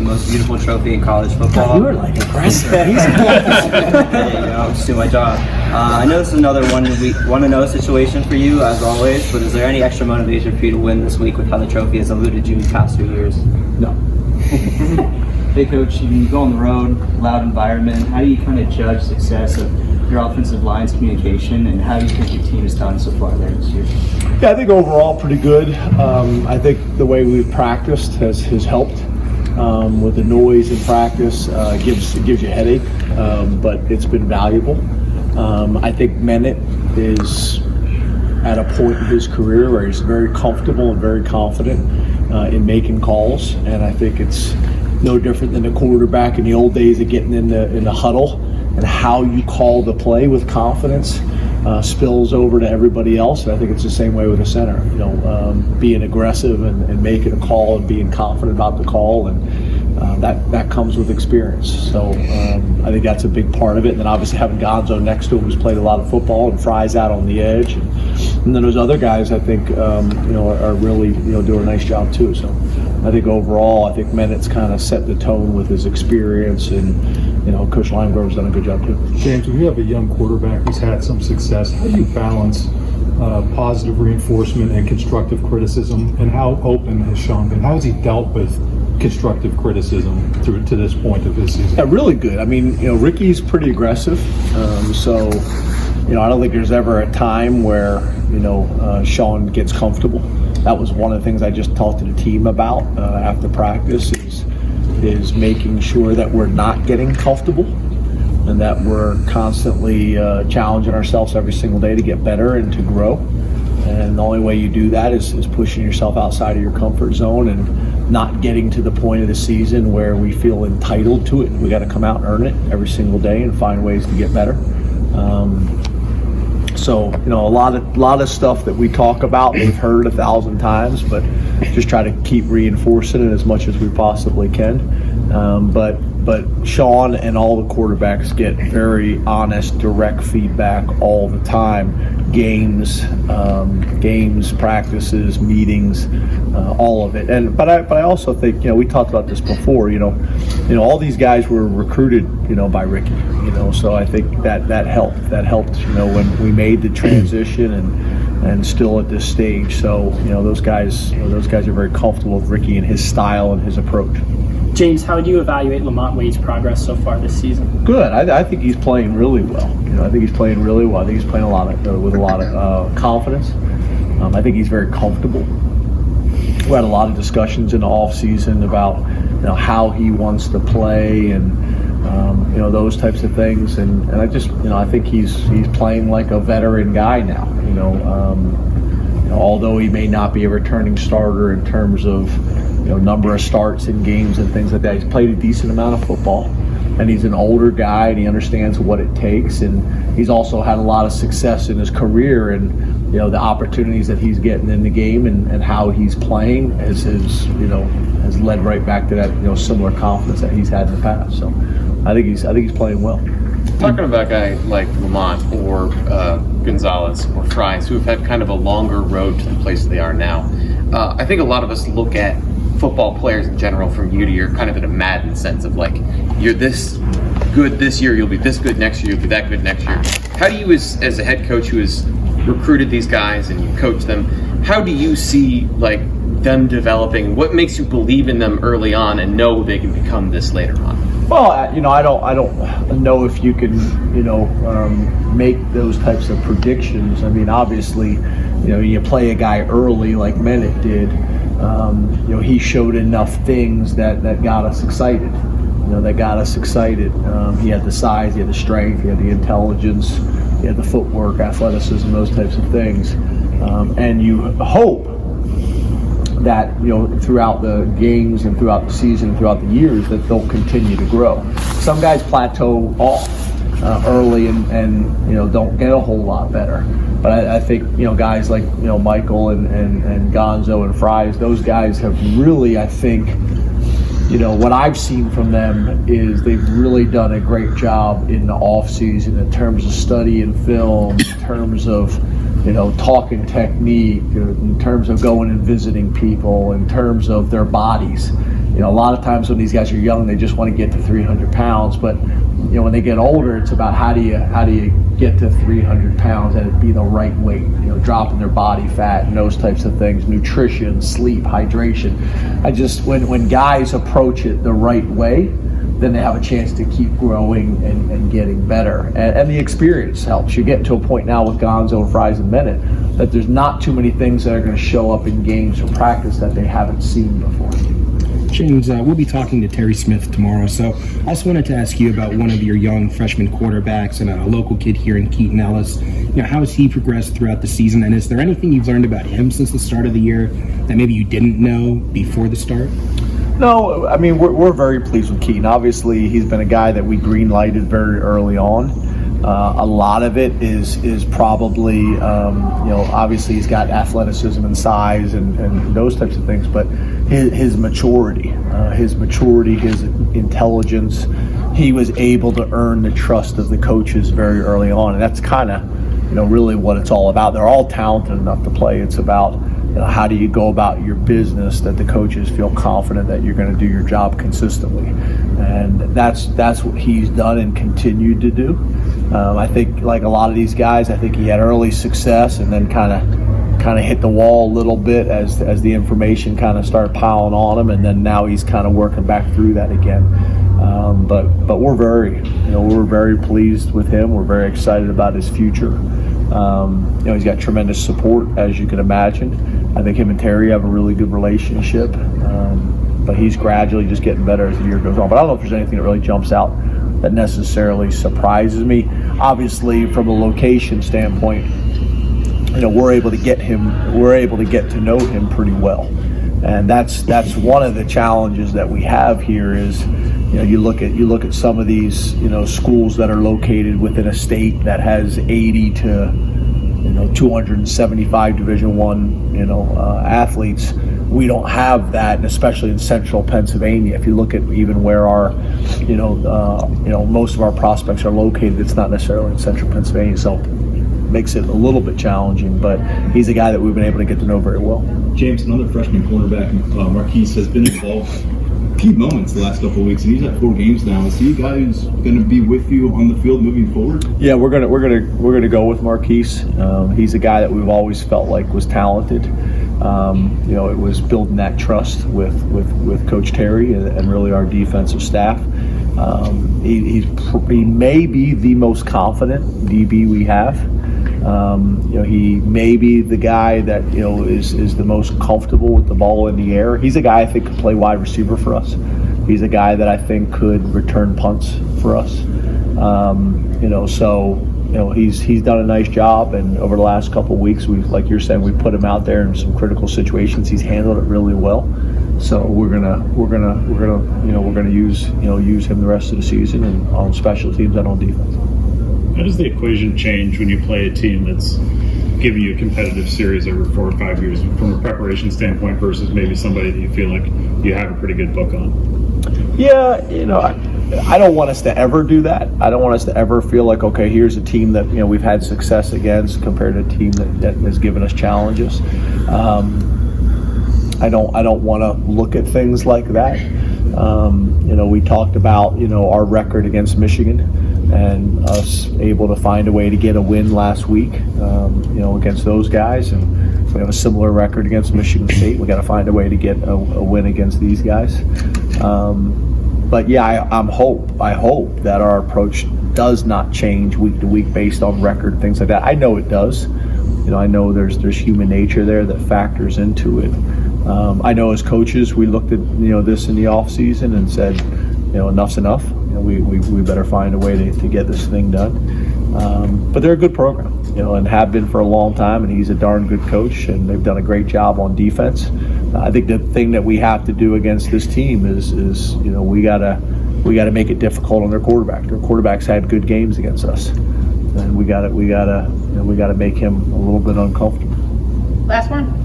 most beautiful trophy in college football. You were like aggressive. Hey, I'm just doing my job. I know this is another want-to-know situation for you, as always, but is there any extra motivation for you to win this week with how the trophy has eluded you these past 2 years? No. Hey, Coach, you go on the road, loud environment. How do you kind of judge success of your offensive line's communication, and how do you think your team has done so far there this year? Yeah, I think overall pretty good. I think the way we've practiced has helped. With the noise in practice, gives you a headache, but it's been valuable. I think Mennett is at a point in his career where he's very comfortable and very confident in making calls, and I think it's no different than the quarterback in the old days of getting in the huddle, and how you call the play with confidence spills over to everybody else. And I think it's the same way with the center. Being aggressive and making a call and being confident about the call, and that comes with experience. So I think that's a big part of it. And then obviously having Gonzo next to him, who's played a lot of football, and Fry's out on the edge, and then those other guys I think are really doing a nice job too. So I think overall, I think Mennett's kind of set the tone with his experience, and Coach Limegrove's done a good job too. James, when you have a young quarterback who's had some success, how do you balance positive reinforcement and constructive criticism, and how open has Sean been? How has he dealt with constructive criticism through to this point of his season? Yeah, really good. I mean, Ricky's pretty aggressive, so I don't think there's ever a time where Sean gets comfortable. That was one of the things I just talked to the team about after practice is making sure that we're not getting comfortable, and that we're constantly challenging ourselves every single day to get better and to grow. And the only way you do that is pushing yourself outside of your comfort zone and not getting to the point of the season where we feel entitled to it. We got to come out and earn it every single day and find ways to get better. So a lot of stuff that we talk about, they've heard 1,000 times, but just try to keep reinforcing it as much as we possibly can. But Sean and all the quarterbacks get very honest, direct feedback all the time. Games, practices, meetings, all of it. But I also think we talked about this before. All these guys were recruited by Ricky. So I think that helped. That helped. When we made the transition and still at this stage. So those guys are very comfortable with Ricky and his style and his approach. James, how would you evaluate Lamont Wade's progress so far this season? Good. I think he's playing really well. I think he's playing really well. I think he's playing with a lot of confidence. I think he's very comfortable. We had a lot of discussions in the off season about how he wants to play and those types of things. And I just I think he's playing like a veteran guy now. Although he may not be a returning starter in terms of number of starts in games and things like that, he's played a decent amount of football, and he's an older guy and he understands what it takes, and he's also had a lot of success in his career, and the opportunities that he's getting in the game and how he's playing has led right back to that similar confidence that he's had in the past. So I think he's playing well. Talking about a guy like Lamont or Gonzalez or Fries, who have had kind of a longer road to the place they are now, I think a lot of us look at football players in general from year to year kind of in a Madden sense of like, you're this good this year, you'll be this good next year, you'll be that good next year. How do you, as a head coach who has recruited these guys and you coach them, how do you see like them developing? What makes you believe in them early on and know they can become this later on? Well, I don't know if you can make those types of predictions. I mean, obviously, you play a guy early like Mennett did. He showed enough things that got us excited. He had the size, he had the strength, he had the intelligence, he had the footwork, athleticism, those types of things. And you hope that throughout the games and throughout the season and throughout the years that they'll continue to grow. Some guys plateau off early and don't get a whole lot better. But I think guys like Michael and Gonzo and Fries, those guys have really, I think, what I've seen from them is they've really done a great job in the off season in terms of studying film, in terms of talking technique, in terms of going and visiting people, in terms of their bodies. a lot of times when these guys are young, they just want to get to 300 pounds. But when they get older, it's about how do you get to 300 pounds and it be the right weight. Dropping their body fat and those types of things, nutrition, sleep, hydration. When guys approach it the right way, then they have a chance to keep growing and getting better. And the experience helps. You're getting to a point now with Gonzo, Fries, and Bennett that there's not too many things that are going to show up in games or practice that they haven't seen before. James, we'll be talking to Terry Smith tomorrow, so I just wanted to ask you about one of your young freshman quarterbacks and a local kid here in Keaton Ellis. How has he progressed throughout the season, and is there anything you've learned about him since the start of the year that maybe you didn't know before the start? No, I mean, we're very pleased with Keaton. Obviously, he's been a guy that we green-lighted very early on. A lot of it is probably, obviously he's got athleticism and size and those types of things, but his maturity, his intelligence, he was able to earn the trust of the coaches very early on, and that's kind of, really what it's all about. They're all talented enough to play. It's about how do you go about your business that the coaches feel confident that you're going to do your job consistently, and that's what he's done and continued to do. I think, like a lot of these guys, I think he had early success and then kind of hit the wall a little bit as the information kind of started piling on him, and then now he's kind of working back through that again. But we're very pleased with him. We're very excited about his future. He's got tremendous support, as you can imagine. I think him and Terry have a really good relationship, but he's gradually just getting better as the year goes on. But I don't know if there's anything that really jumps out that necessarily surprises me. Obviously, from a location standpoint, we're able to get to know him pretty well, and that's one of the challenges that we have here is, you look at some of these schools that are located within a state that has 80 to 275 Division I athletes. We don't have that, and especially in central Pennsylvania. If you look at even where our most of our prospects are located, it's not necessarily in central Pennsylvania, so it makes it a little bit challenging. But he's a guy that we've been able to get to know very well. James, another freshman quarterback, Marquise, has been involved key moments the last couple of weeks, and he's at 4 games now. Is he a guy who's going to be with you on the field moving forward? Yeah, we're gonna go with Marquise. He's a guy that we've always felt like was talented. It was building that trust with Coach Terry and really our defensive staff. He may be the most confident DB we have. He may be the guy that is the most comfortable with the ball in the air. He's a guy I think could play wide receiver for us. He's a guy that I think could return punts for us. He's done a nice job, and over the last couple of weeks, like you're saying, we put him out there in some critical situations. He's handled it really well. So we're gonna use him the rest of the season, and on special teams and on defense. How does the equation change when you play a team that's giving you a competitive series over 4 or 5 years from a preparation standpoint versus maybe somebody that you feel like you have a pretty good book on? Yeah, I don't want us to ever do that. I don't want us to ever feel like, okay, here's a team that we've had success against compared to a team that has given us challenges. I don't want to look at things like that. We talked about our record against Michigan and us able to find a way to get a win last week, against those guys, and we have a similar record against Michigan State. We got to find a way to get a win against these guys. But yeah, I hope that our approach does not change week to week based on record, things like that. I know it does. I know there's human nature there that factors into it. I know as coaches, we looked at this in the off season and said, enough's enough. We better find a way to get this thing done. But they're a good program, and have been for a long time. And he's a darn good coach, and they've done a great job on defense. I think the thing that we have to do against this team is we gotta make it difficult on their quarterback. Their quarterback's had good games against us, and we gotta make him a little bit uncomfortable. Last one.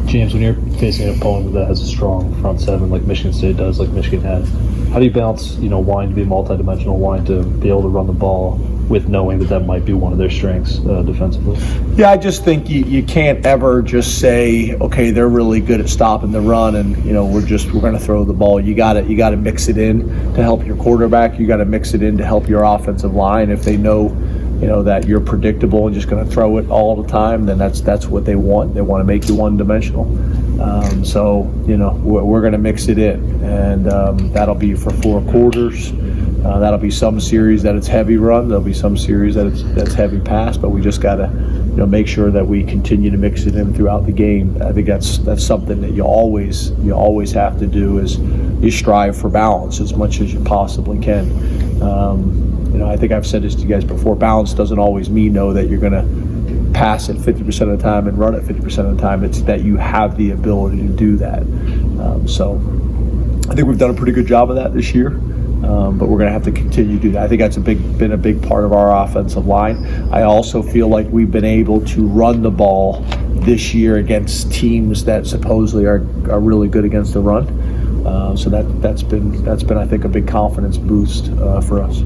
James, when you're facing an opponent that has a strong front seven like Michigan State does, like Michigan had, how do you balance, wanting to be multidimensional, wanting to be able to run the ball with knowing that might be one of their strengths defensively? Yeah, I just think you can't ever just say, okay, they're really good at stopping the run, and we're going to throw the ball. You got to mix it in to help your quarterback. You got to mix it in to help your offensive line. If they know that you're predictable and just going to throw it all the time, then that's what they want. They want to make you one-dimensional. So we're going to mix it in, and that'll be for 4 quarters. That'll be some series that it's heavy run. There'll be some series that's heavy pass. But we just got to make sure that we continue to mix it in throughout the game. I think that's something that you always have to do, is you strive for balance as much as you possibly can. I think I've said this to you guys before. Balance doesn't always mean that you're going to pass it 50% of the time and run it 50% of the time. It's that you have the ability to do that. So I think we've done a pretty good job of that this year. But we're going to have to continue to do that. I think that's been a big part of our offensive line. I also feel like we've been able to run the ball this year against teams that supposedly are really good against the run. So that's been I think a big confidence boost for us.